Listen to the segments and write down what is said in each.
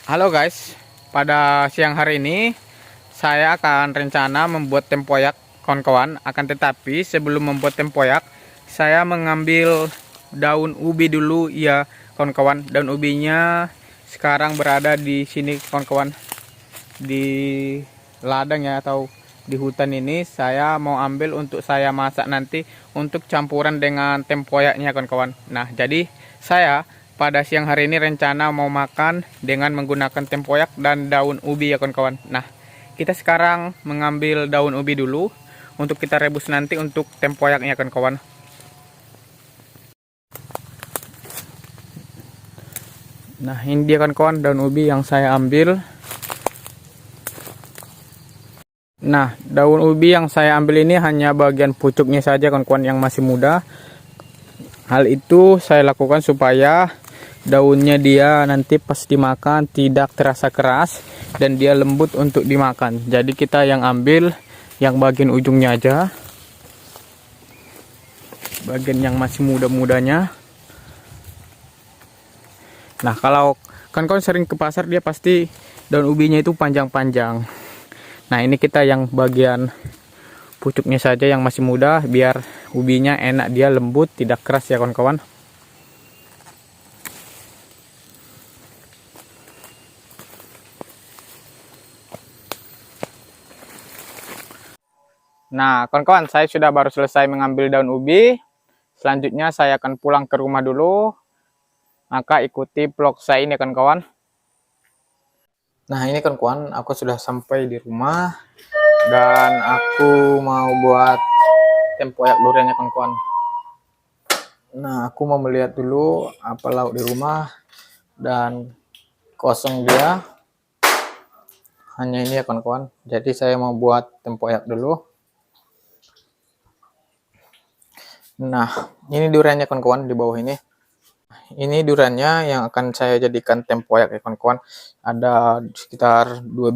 Halo guys, pada siang hari ini saya akan rencana membuat tempoyak kawan-kawan. Akan tetapi sebelum membuat tempoyak, saya mengambil daun ubi dulu ya kawan-kawan. Daun ubinya sekarang berada di sini kawan-kawan, di ladang ya atau di hutan ini. Saya mau ambil untuk saya masak nanti untuk campuran dengan tempoyaknya kawan-kawan. Nah, jadi saya pada siang hari ini rencana mau makan dengan menggunakan tempoyak dan daun ubi ya kawan-kawan. Nah, kita sekarang mengambil daun ubi dulu untuk kita rebus nanti untuk tempoyaknya kawan-kawan. Nah, ini dia kawan-kawan daun ubi yang saya ambil. Nah, daun ubi yang saya ambil ini hanya bagian pucuknya saja kawan-kawan yang masih muda. Hal itu saya lakukan supaya daunnya dia nanti pas dimakan tidak terasa keras dan dia lembut untuk dimakan. Jadi kita yang ambil yang bagian ujungnya aja, bagian yang masih muda-mudanya. Nah, kalau kawan-kawan sering ke pasar dia pasti daun ubinya itu panjang-panjang. Nah, ini kita yang bagian pucuknya saja yang masih muda biar ubinya enak, dia lembut tidak keras ya kawan-kawan. Nah kawan-kawan, saya sudah baru selesai mengambil daun ubi. Selanjutnya saya akan pulang ke rumah dulu, maka ikuti vlog saya ini kawan-kawan. Nah ini kawan-kawan, aku sudah sampai di rumah dan aku mau buat tempoyak duriannya kawan-kawan. Nah, aku mau melihat dulu apa lauk di rumah dan kosong dia. Hanya ini ya kawan-kawan. Jadi saya mau buat tempoyak dulu. Nah, ini duriannya kawan-kawan di bawah ini. Ini duriannya yang akan saya jadikan tempoyak ya kawan-kawan. Ada sekitar 2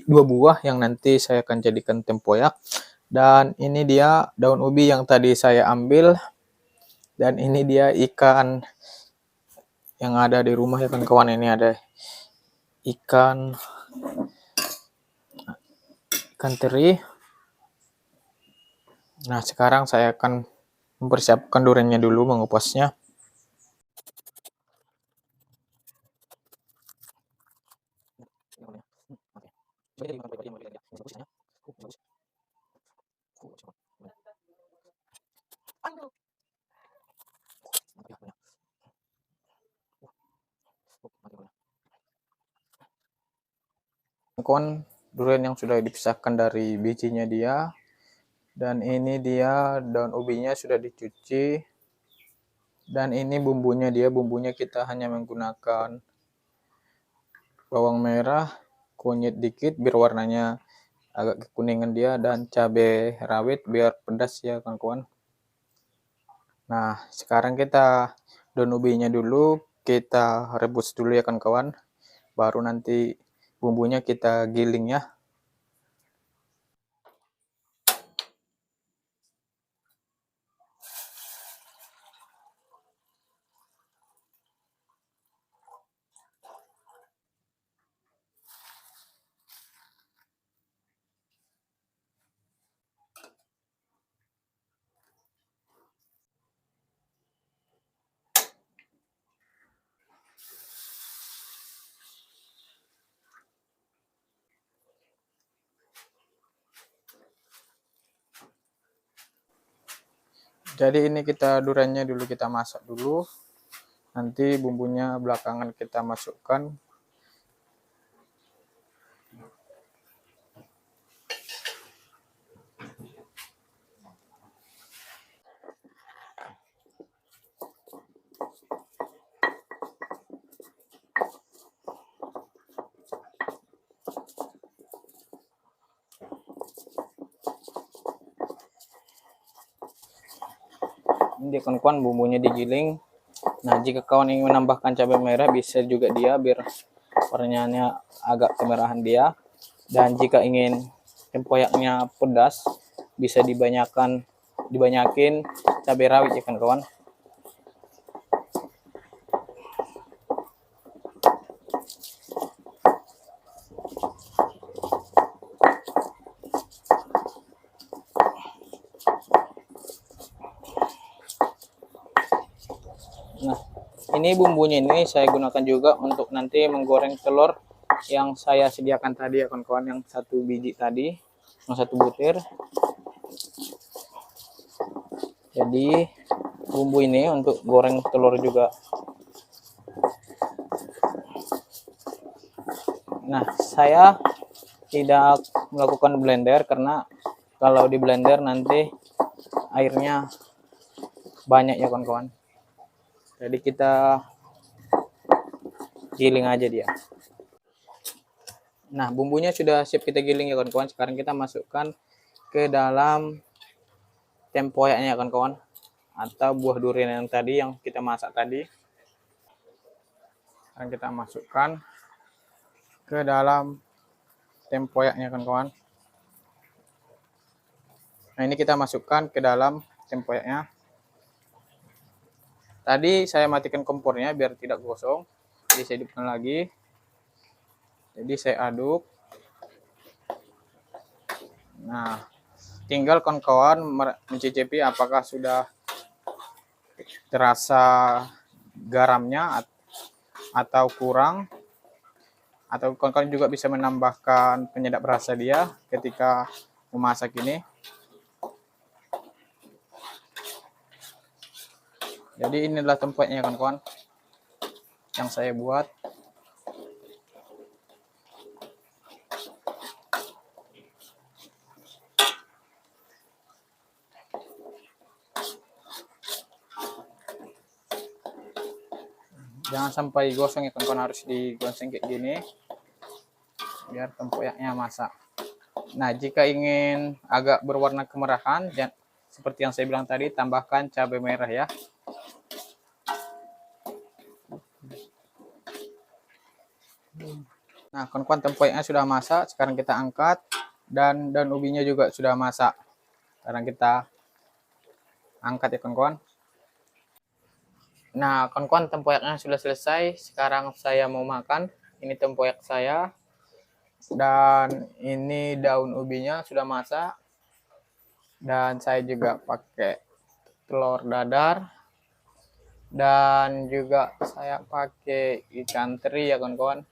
buah yang nanti saya akan jadikan tempoyak. Dan ini dia daun ubi yang tadi saya ambil. Dan ini dia ikan yang ada di rumah ya kawan-kawan. Ini ada ikan teri. Nah, sekarang saya akan mempersiapkan duriannya dulu, mengupasnya. Kawan, durian yang sudah dipisahkan dari bijinya dia. Dan ini dia daun ubinya sudah dicuci. Dan ini bumbunya dia, bumbunya kita hanya menggunakan bawang merah, kunyit dikit biar warnanya agak kekuningan dia, dan cabai rawit biar pedas ya kawan-kawan. Nah, sekarang kita daun ubinya dulu kita rebus dulu ya kawan-kawan. Baru nanti bumbunya kita giling ya. Jadi ini kita duriannya dulu kita masak dulu. Nanti bumbunya belakangan kita masukkan. Ini kawan-kawan bumbunya digiling. Nah, jika kawan ingin menambahkan cabai merah bisa juga dia biar warnanya agak kemerahan dia. Dan jika ingin tempoyaknya pedas bisa dibanyakin cabai rawit ya kawan-kawan. ini bumbunya ini saya gunakan juga untuk nanti menggoreng telur yang saya sediakan tadi ya kawan-kawan, yang 1 biji tadi, yang 1 butir. Jadi bumbu ini untuk goreng telur juga. Nah, saya tidak melakukan blender karena kalau di blender nanti airnya banyak ya kawan-kawan. Jadi kita giling aja dia. Nah, bumbunya sudah siap kita giling ya kawan-kawan. Sekarang kita masukkan ke dalam tempoyaknya ya kawan-kawan, atau buah durian yang tadi yang kita masak tadi. Sekarang kita masukkan ke dalam tempoyaknya kawan-kawan. Nah, ini kita masukkan ke dalam tempoyaknya. Tadi saya matikan kompornya biar tidak gosong. Jadi saya hidupkan lagi. Jadi saya aduk. Nah, tinggal kawan-kawan mencicipi apakah sudah terasa garamnya atau kurang. Atau kawan-kawan juga bisa menambahkan penyedap rasa dia ketika memasak ini. Jadi inilah tempatnya kawan-kawan yang saya buat. Jangan sampai gosong ya kawan-kawan, harus digoseng kayak gini biar tempoyaknya masak. Nah, jika ingin agak berwarna kemerahan, seperti yang saya bilang tadi, tambahkan cabai merah ya. Nah, kawan-kawan, tempoyaknya sudah masak. Sekarang kita angkat, dan daun ubinya juga sudah masak. Sekarang kita angkat ya kawan-kawan. Nah, kawan-kawan, tempoyaknya sudah selesai. Sekarang saya mau makan. Ini tempoyak saya. Dan ini daun ubinya sudah masak. Dan saya juga pakai telur dadar. Dan juga saya pakai ikan teri ya kawan-kawan.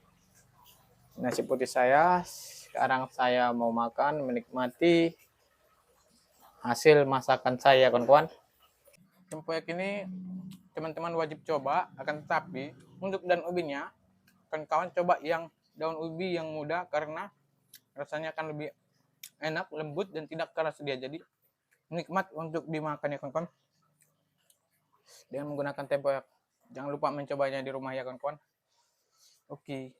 Nasi putih saya. Sekarang saya mau makan, menikmati hasil masakan saya kawan-kawan. Tempoyak ini teman-teman wajib coba, akan tetapi untuk daun ubinya kawan-kawan coba yang daun ubi yang muda karena rasanya akan lebih enak, lembut, dan tidak keras dia. Jadi nikmat untuk dimakan ya kawan-kawan dengan menggunakan tempoyak. Jangan lupa mencobanya di rumah ya kawan-kawan. Oke.